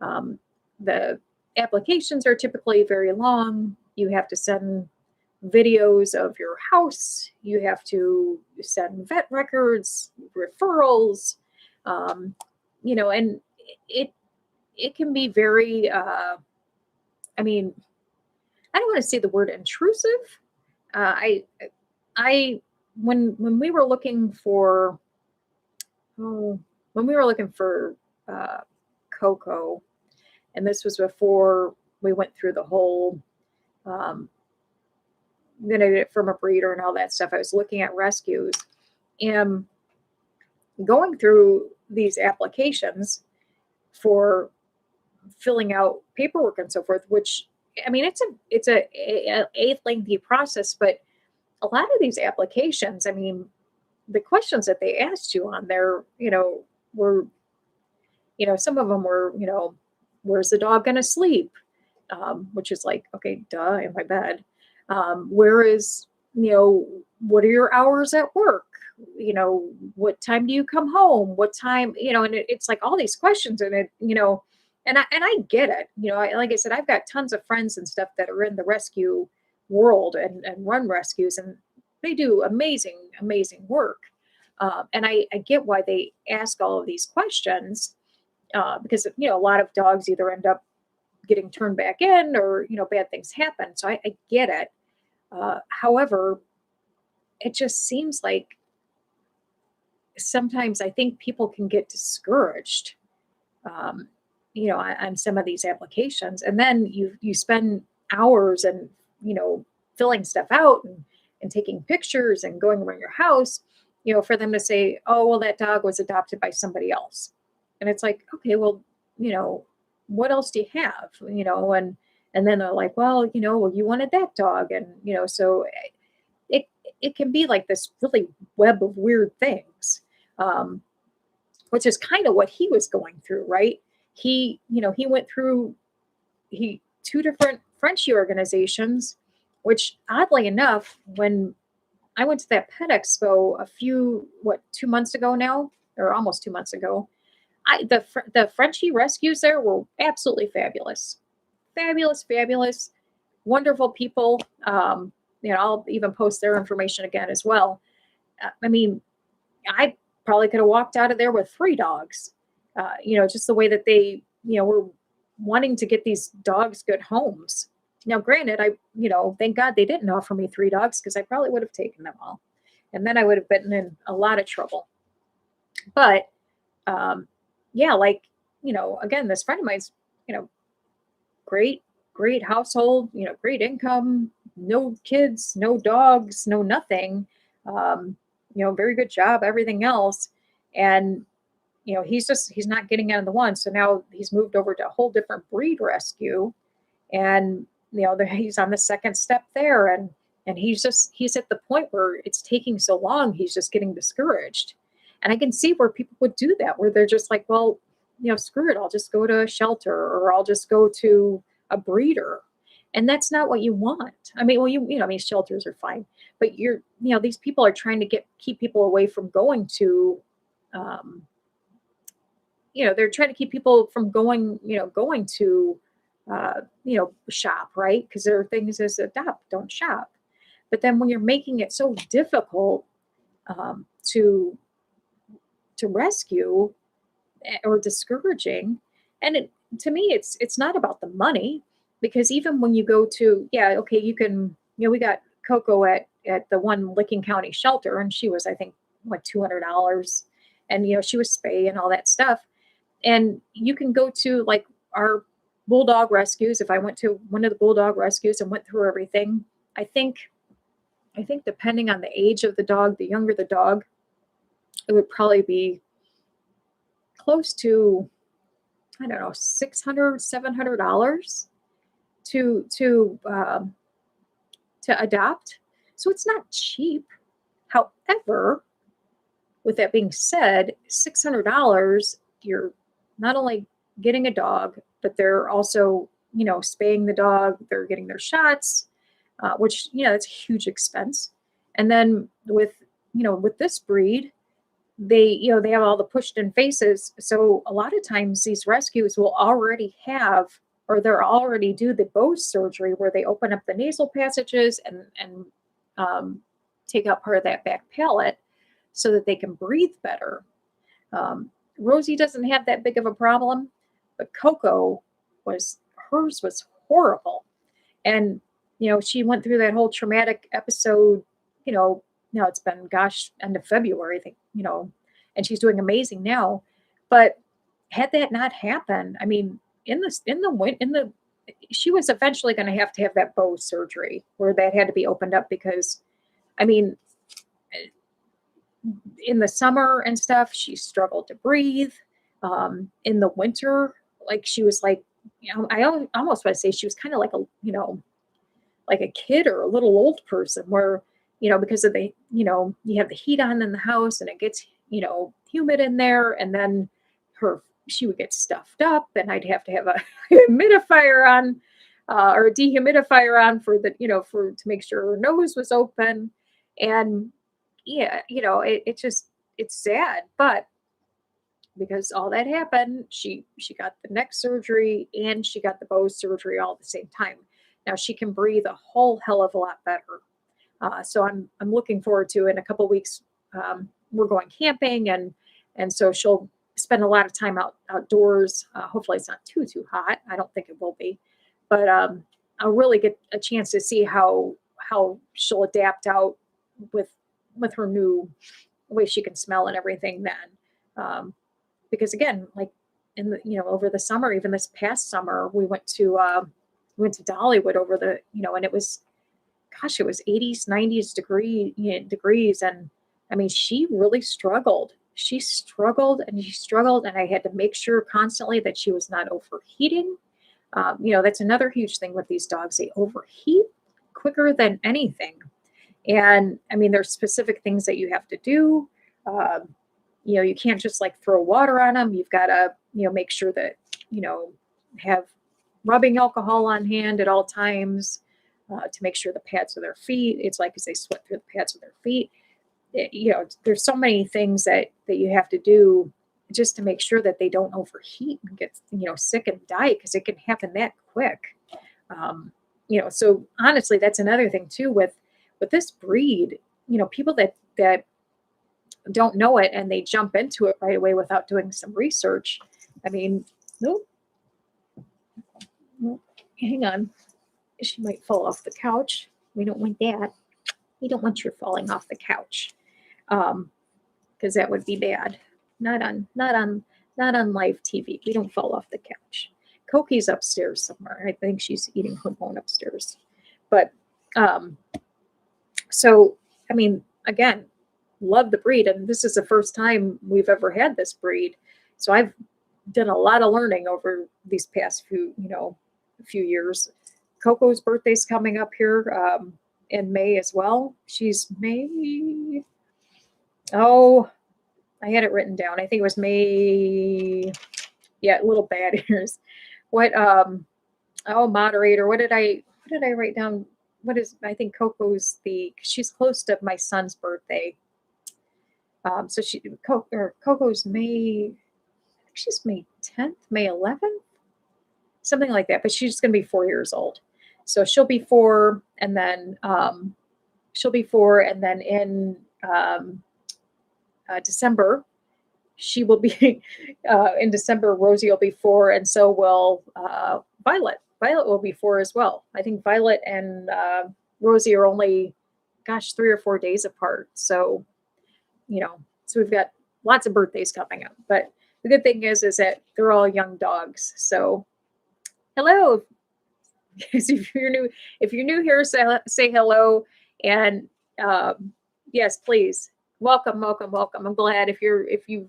The applications are typically very long. You have to send videos of your house. You have to send vet records, referrals, and it it can be very. I mean, I don't want to say the word intrusive. I when we were looking for when we were looking for uh, Coco, and this was before we went through the whole um, getting it from a breeder and all that stuff. I was looking at rescues and going through these applications for filling out paperwork and so forth. Which, I mean, it's a lengthy process, but a lot of these applications, I mean, the questions that they asked you on there, were, some of them were, where's the dog going to sleep? Which is like, okay, duh, in my bed. Where is, what are your hours at work? What time do you come home? What time, and it's like all these questions, and and I get it. Like I said, I've got tons of friends and stuff that are in the rescue world and run rescues, and they do amazing, amazing work. And I get why they ask all of these questions, because a lot of dogs either end up getting turned back in, or bad things happen. So I get it. However, it just seems like sometimes I think people can get discouraged, um, on some of these applications, and then you spend hours and filling stuff out, and taking pictures and going around your house, for them to say, oh, well, that dog was adopted by somebody else. And it's like, okay, well, what else do you have? And then they're like, well, well, you wanted that dog. And, so it can be like this really web of weird things, which is kind of what he was going through, right? He went through two different Frenchie organizations, which oddly enough, when I went to that pet expo 2 months ago now, or almost 2 months ago, the Frenchie rescues there were absolutely fabulous, fabulous, fabulous, wonderful people. I'll even post their information again as well. I mean, I probably could have walked out of there with 3 dogs. Just the way that they, were wanting to get these dogs good homes. Now, granted, thank God they didn't offer me 3 dogs, because I probably would have taken them all, and then I would have been in a lot of trouble. But yeah, like, again, this friend of mine's, great, great household, great income, no kids, no dogs, no nothing, very good job, everything else. And, he's not getting on the one. So now he's moved over to a whole different breed rescue, and he's on the second step there, and he's at the point where it's taking so long, he's just getting discouraged. And I can see where people would do that, where they're just like, well, screw it, I'll just go to a shelter, or I'll just go to a breeder. And that's not what you want. I mean, well, shelters are fine, but these people are trying to keep people away from going to, they're trying to keep people from going to, shop, right? Because there are things as adopt, don't shop. But then when you're making it so difficult to rescue, or discouraging, and to me, it's not about the money, because even when you go to, okay, you can, we got Coco at the one Licking County shelter, and she was, I think, what, $200, and she was spay and all that stuff. And you can go to like our bulldog rescues. If I went to one of the bulldog rescues and went through everything, I think depending on the age of the dog, the younger the dog, it would probably be close to, I don't know, $600, $700 to adopt. So it's not cheap. However, with that being said, $600, you're not only getting a dog, but they're also, spaying the dog. They're getting their shots, which, it's a huge expense. And then with this breed, they have all the pushed in faces. So a lot of times these rescues will already have, or they're already do the Bose surgery, where they open up the nasal passages and take out part of that back palate so that they can breathe better. Rosie doesn't have that big of a problem, but Coco hers was horrible. And, she went through that whole traumatic episode, now it's been, end of February, I think, and she's doing amazing now. But had that not happened, I mean, she was eventually going to have that Bose surgery, where that had to be opened up, because, I mean, in the summer and stuff, she struggled to breathe. In the winter, like she was like, I almost want to say she was kind of like like a kid or a little old person, where, because of the, you have the heat on in the house, and it gets, humid in there, and then she would get stuffed up, and I'd have to have a humidifier on, or a dehumidifier on for to make sure her nose was open. And it's sad, but because all that happened, she got the neck surgery and she got the Bose surgery all at the same time. Now she can breathe a whole hell of a lot better. So I'm looking forward to, in a couple of weeks, we're going camping, and so she'll spend a lot of time outdoors. Hopefully it's not too hot. I don't think it will be, but I'll really get a chance to see how she'll adapt out with her new way she can smell and everything then. Because again, like in the, over the summer, even this past summer, we went to Dollywood over the, and it was 80s, 90s degrees. And I mean, she really struggled. She struggled, and I had to make sure constantly that she was not overheating. That's another huge thing with these dogs. They overheat quicker than anything. And I mean, there's specific things that you have to do. You can't just like throw water on them. You've got to, make sure that, have rubbing alcohol on hand at all times, to make sure the pads of their feet, it's like as they sweat through the pads of their feet. There's so many things that you have to do just to make sure that they don't overheat and get, sick and die, because it can happen that quick. So honestly, that's another thing too with this breed, people that don't know it and they jump into it right away without doing some research. I mean, nope. Hang on. She might fall off the couch. We don't want that. We don't want you falling off the couch. Because that would be bad. Not on live TV. We don't fall off the couch. Koki's upstairs somewhere. I think she's eating her bone upstairs. But so I mean, again, love the breed, and this is the first time we've ever had this breed. So I've done a lot of learning over these past few years. Coco's birthday's coming up here in May as well. She's May. Oh, I had it written down. I think it was May. Yeah, little bad ears. What? Moderator. What did I write down? I think Coco's she's close to my son's birthday. So Coco's May. She's May 10th, May 11th, something like that. But she's going to be 4 years old. So she'll be 4, and then in December, she will be in December. Rosie will be 4, and so will Violet. Violet will be 4 as well. I think Violet and Rosie are only, 3 or 4 days apart. So, so we've got lots of birthdays coming up. But the good thing is that they're all young dogs. So, hello. If you're new here, say hello. And yes, please, welcome. I'm glad if you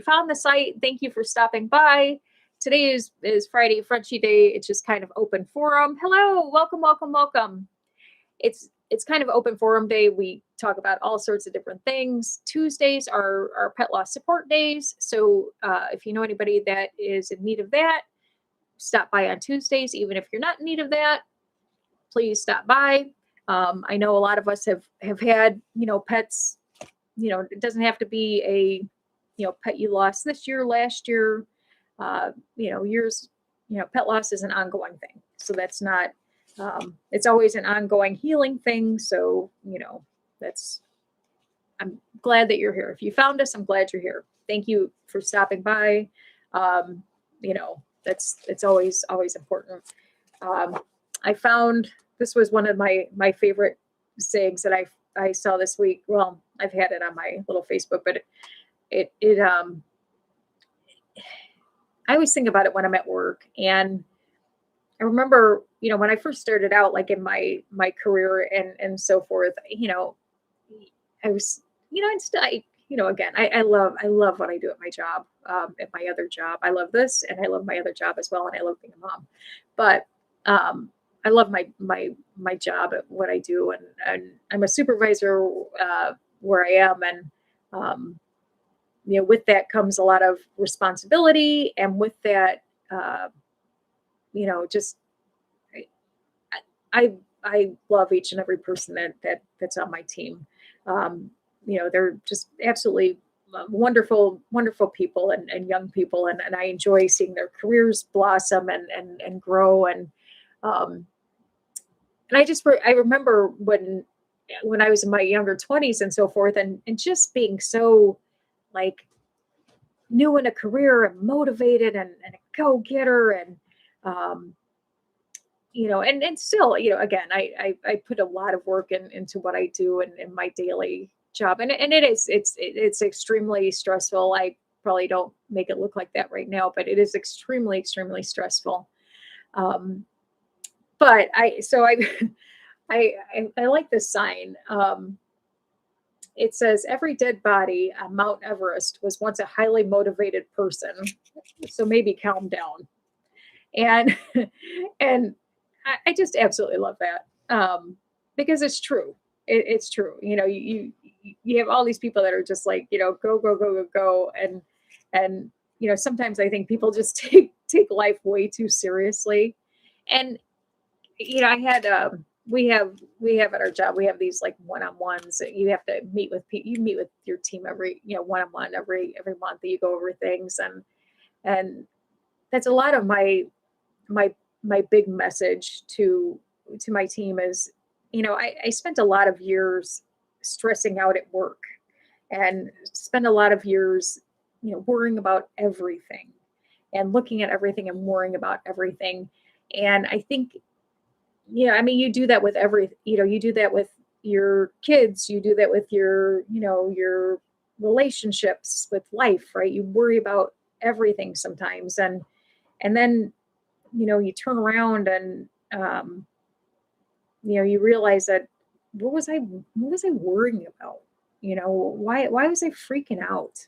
found the site. Thank you for stopping by. Today is Friday, Frenchie Day. It's just kind of open forum. Hello, welcome. It's kind of open forum day. We talk about all sorts of different things. Tuesdays are pet loss support days. So if you know anybody that is in need of that, stop by on Tuesdays. Even if you're not in need of that, please stop by. I know a lot of us have had, pets, it doesn't have to be a, pet you lost this year, last year, years, pet loss is an ongoing thing. So that's not, it's always an ongoing healing thing. So, I'm glad that you're here. If you found us, I'm glad you're here. Thank you for stopping by. It's always important. I found, this was one of my favorite sayings that I saw this week. Well, I've had it on my little Facebook, but I always think about it when I'm at work. And I remember, when I first started out, like in my career and so forth, I was, again, I love what I do at my job, at my other job. I love this, and I love my other job as well. And I love being a mom, but, I love my job at what I do. And I'm a supervisor, where I am. And, with that comes a lot of responsibility. And with that, just, I love each and every person that's on my team. They're just absolutely wonderful people and young people. And I enjoy seeing their careers blossom and grow. And I remember when I was in my younger 20s and so forth, and just being so like new in a career and motivated and a go-getter. And, and still, again, I put a lot of work into what I do in my daily job. And it's extremely stressful. I probably don't make it look like that right now, but it is extremely, extremely stressful. But I like this sign. It says, every dead body on Mount Everest was once a highly motivated person. So maybe calm down. And, and I just absolutely love that. Because it's true. It's true. You have all these people that are just like, go. And, sometimes I think people just take life way too seriously. And, I had, we have at our job, we have these like one-on-ones that you have to meet with people. You meet with your team every, one-on-one every month that you go over things. And that's a lot of my big message to my team is, I spent a lot of years stressing out at work and spend a lot of years, worrying about everything and looking at everything and worrying about everything. And I think, you do that with you do that with your kids, you do that with your relationships with life, right? You worry about everything sometimes. And then, you turn around and, you realize that what was I worrying about? Why was I freaking out?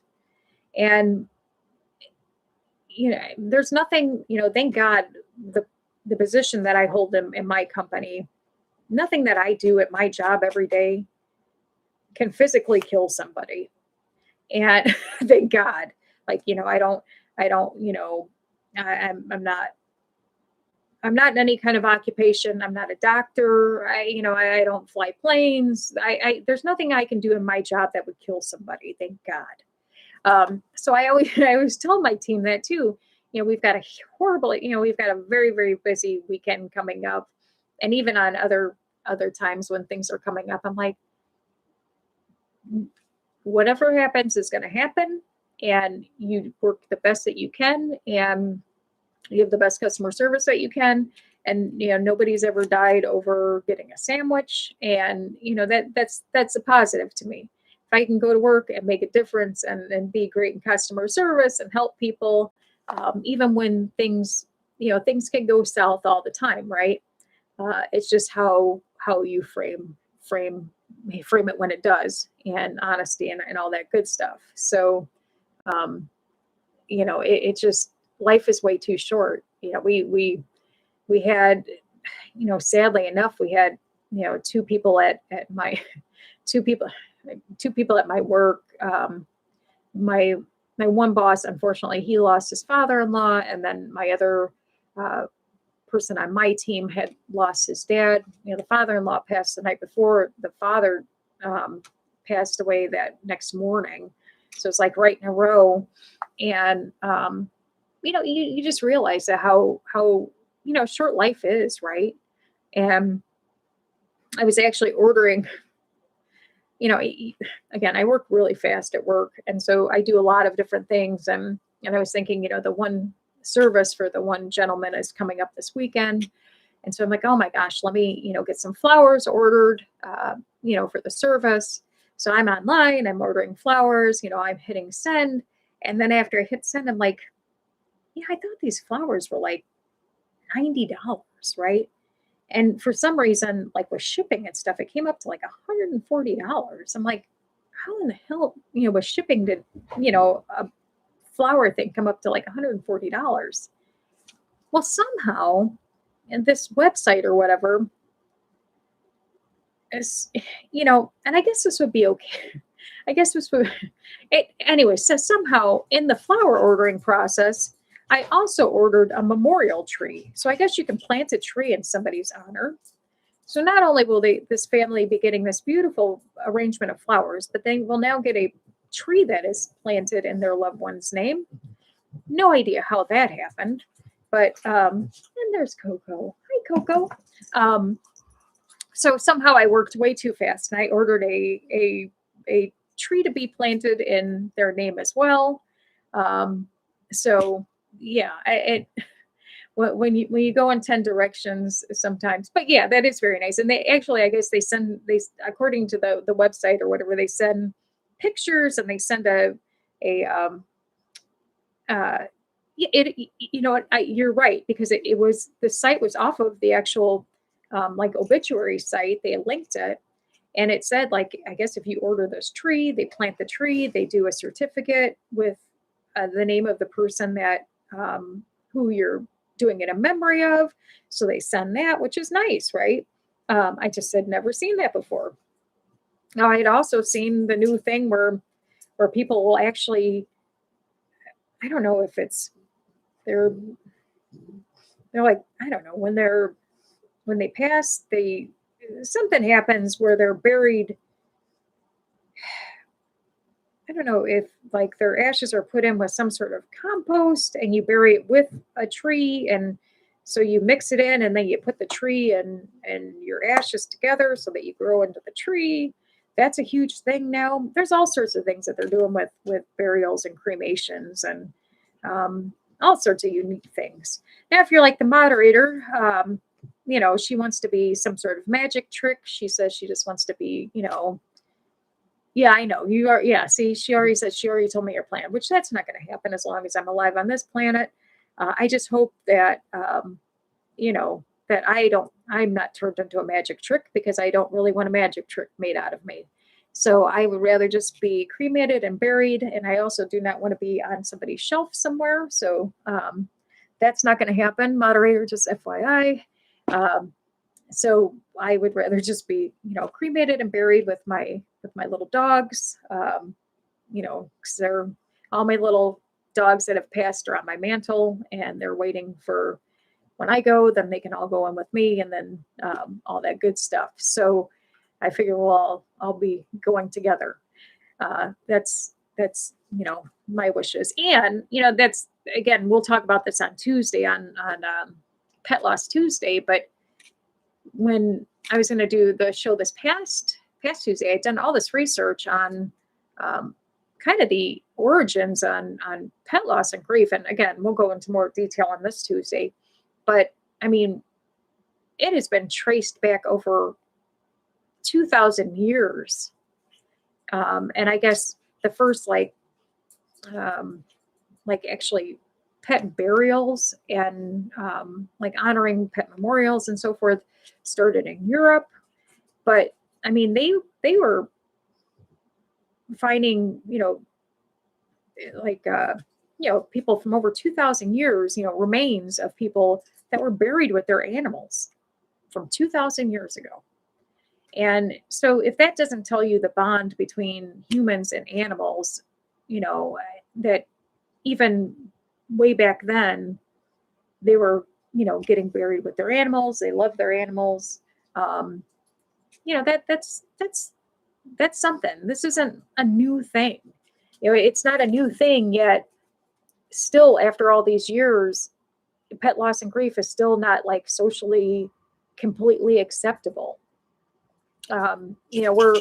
And there's nothing, thank God the position that I hold in my company, nothing that I do at my job every day can physically kill somebody. And thank God, like, I don't, I'm not in any kind of occupation. I'm not a doctor. I don't fly planes. There's nothing I can do in my job that would kill somebody. Thank God. So I always tell my team that too. We've got we've got a very, very busy weekend coming up. And even on other times when things are coming up, I'm like, whatever happens is going to happen, and you work the best that you can, and you have the best customer service that you can. And, nobody's ever died over getting a sandwich. And, that's a positive to me. If I can go to work and make a difference and be great in customer service and help people, even when things can go south all the time, right? It's just how you frame it when it does, and honesty and all that good stuff. So, it just, life is way too short. We had, sadly enough, we had, two people at my two people at my work. My one boss, unfortunately, he lost his father-in-law, and then my other person on my team had lost his dad. The father-in-law passed the night before. The father passed away that next morning. So it's like right in a row. And, you just realize that how short life is, right? And I was actually ordering, again, I work really fast at work. And so I do a lot of different things. And I was thinking, the one service for the one gentleman is coming up this weekend. And so I'm like, oh my gosh, let me, get some flowers ordered, for the service. So I'm online, I'm ordering flowers, I'm hitting send. And then after I hit send, I'm like, yeah, I thought these flowers were like $90, right? And for some reason, like with shipping and stuff, it came up to like $140. I'm like, how in the hell, with shipping did, a flower thing come up to like $140? Well, somehow, in this website or whatever is, and I guess this would be okay. I guess this would, anyway, so somehow in the flower ordering process, I also ordered a memorial tree. So I guess you can plant a tree in somebody's honor. So not only will this family be getting this beautiful arrangement of flowers, but they will now get a tree that is planted in their loved one's name. No idea how that happened, but and there's Coco. Hi, Coco. So somehow I worked way too fast, and I ordered a tree to be planted in their name as well. So yeah, when you go in 10 directions sometimes, but yeah, that is very nice. And they actually, I guess they according to the website or whatever, they send pictures, and they send you're right, because it was, the site was off of the actual like obituary site. They linked it, and it said, like, I guess if you order this tree, they plant the tree, they do a certificate with the name of the person that who you're doing it in memory of. So they send that, which is nice, right? I just had never seen that before. Now, I had also seen the new thing where people will actually, I don't know if they're like, I don't know, when they pass, something happens where they're buried. I don't know if like their ashes are put in with some sort of compost, and you bury it with a tree. And so you mix it in, and then you put the tree and your ashes together so that you grow into the tree. That's a huge thing now. There's all sorts of things that they're doing with burials and cremations, and all sorts of unique things. Now, if you're like the moderator, she wants to be some sort of magic trick. She says she just wants to be, yeah, I know you are. Yeah. See, she already told me your plan, which that's not going to happen as long as I'm alive on this planet. I just hope that, that I'm not turned into a magic trick, because I don't really want a magic trick made out of me. So I would rather just be cremated and buried. And I also do not want to be on somebody's shelf somewhere. So that's not going to happen. Moderator, just FYI. So I would rather just be, cremated and buried with my little dogs. Because they're all my little dogs that have passed are on my mantle, and they're waiting for when I go. Then they can all go in with me, and then all that good stuff. So I figure, well, I'll be going together. That's my wishes, and that's, again, we'll talk about this on Tuesday on Pet Loss Tuesday. But when I was going to do the show this past Tuesday, I'd done all this research on kind of the origins on pet loss and grief. And again, we'll go into more detail on this Tuesday. But I mean, it has been traced back over 2,000 years. And I guess the first actually pet burials and honoring pet memorials and so forth started in Europe. But I mean, they were finding, people from over 2,000 years, remains of people that were buried with their animals from 2,000 years ago. And so if that doesn't tell you the bond between humans and animals, that even way back then, they were, getting buried with their animals. They loved their animals. That's something. This isn't a new thing. It's not a new thing yet. Still, after all these years, pet loss and grief is still not socially completely acceptable. We're,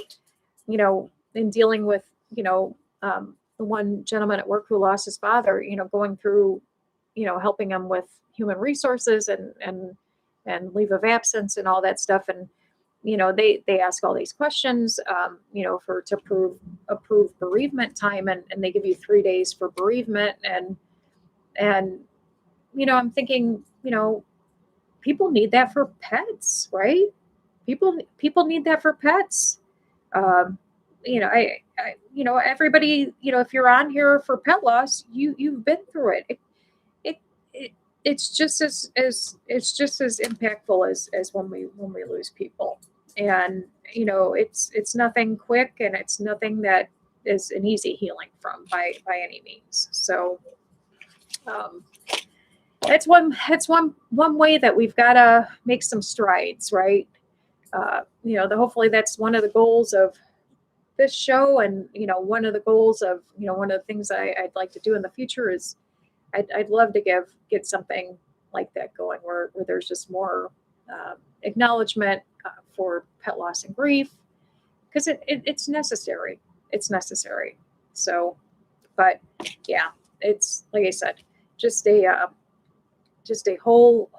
in dealing with, the one gentleman at work who lost his father, going through, helping him with human resources and leave of absence and all that stuff. And, they ask all these questions, to approve bereavement time, and they give you 3 days for bereavement. And, I'm thinking, people need that for pets, right? People need that for pets. Everybody, if you're on here for pet loss, you've been through it. It's just as impactful as when we lose people. And it's nothing quick, and it's nothing that is an easy healing from by any means. So that's one way that we've got to make some strides, right? Hopefully that's one of the goals of this show, and one of the goals of one of the things I'd like to do in the future is I'd love to get something like that going, where there's just more acknowledgement for pet loss and grief, because it's necessary. It's necessary. So, but yeah, it's like I said, just a whole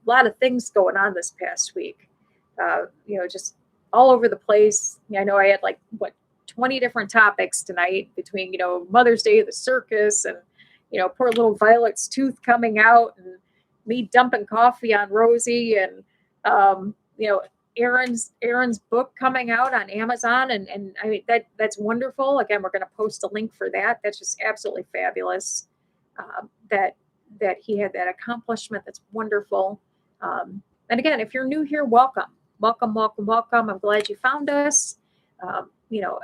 lot of things going on this past week. Just all over the place. I know I had 20 different topics tonight between, Mother's Day, the circus, and, poor little Violet's tooth coming out, and me dumping coffee on Rosie, and, Aaron's book coming out on Amazon. And I mean, that's wonderful. Again, we're going to post a link for that. That's just absolutely fabulous. That he had that accomplishment. That's wonderful. And again, if you're new here, welcome. I'm glad you found us.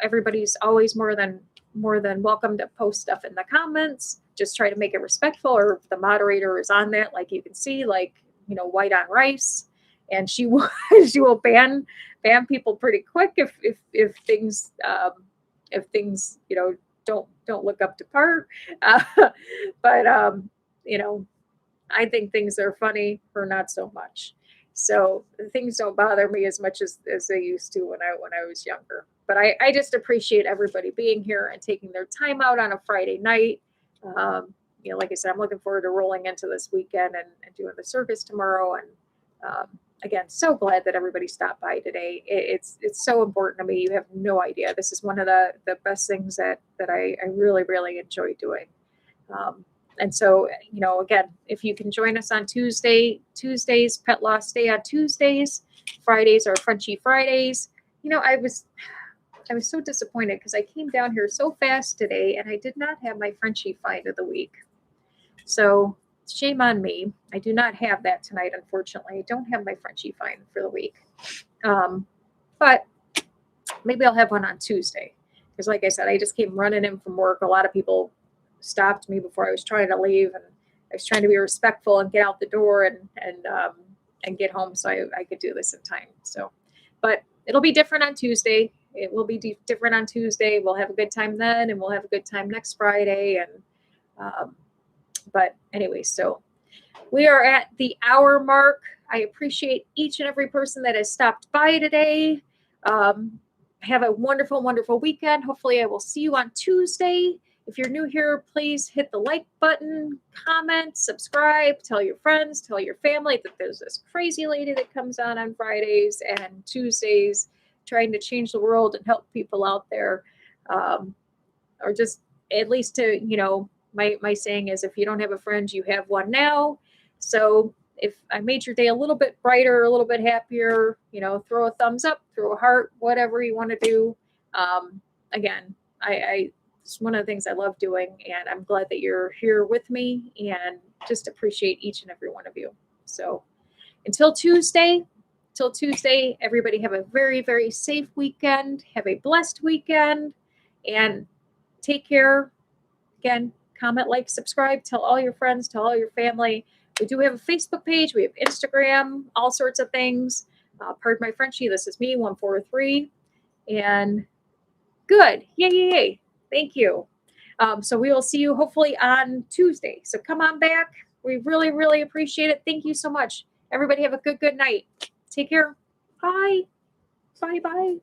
Everybody's always more than welcome to post stuff in the comments. Just try to make it respectful, or if the moderator is on that, you can see, white on rice, and she will ban people pretty quick if things don't look up to par. But I think things are funny, or not so much. So things don't bother me as much as they used to when I was younger. But I just appreciate everybody being here and taking their time out on a Friday night. Like I said, I'm looking forward to rolling into this weekend and doing the circus tomorrow. And again, so glad that everybody stopped by today. It's so important to me. You have no idea. This is one of the best things that I really, really enjoy doing. And so, again, if you can join us on Tuesdays, Pet Loss Day on Tuesdays, Fridays are Frenchie Fridays. I was so disappointed because I came down here so fast today and I did not have my Frenchie find of the week. So shame on me. I do not have that tonight, unfortunately. I don't have my Frenchie find for the week. But maybe I'll have one on Tuesday. Because like I said, I just came running in from work. A lot of people stopped me before I was trying to leave, and I was trying to be respectful and get out the door and get home so I could do this in time. So, but it'll be different on Tuesday. It will be different on Tuesday. We'll have a good time then, and we'll have a good time next Friday. And but anyway, so we are at the hour mark. I appreciate each and every person that has stopped by today. Have a wonderful, wonderful weekend. Hopefully I will see you on Tuesday. If you're new here, please hit the like button, comment, subscribe, tell your friends, tell your family that there's this crazy lady that comes on Fridays and Tuesdays trying to change the world and help people out there. Or just at least to, my saying is, if you don't have a friend, you have one now. So if I made your day a little bit brighter, a little bit happier, throw a thumbs up, throw a heart, whatever you want to do. Again, it's one of the things I love doing, and I'm glad that you're here with me, and just appreciate each and every one of you. So until Tuesday, everybody have a very, very safe weekend. Have a blessed weekend, and take care. Again, comment, like, subscribe, tell all your friends, tell all your family. We do have a Facebook page. We have Instagram, all sorts of things. Pardon my Frenchie. This is me, 143. And good. Yay. Thank you. So we will see you hopefully on Tuesday. So come on back. We really, really appreciate it. Thank you so much. Everybody have a good night. Take care. Bye. Bye.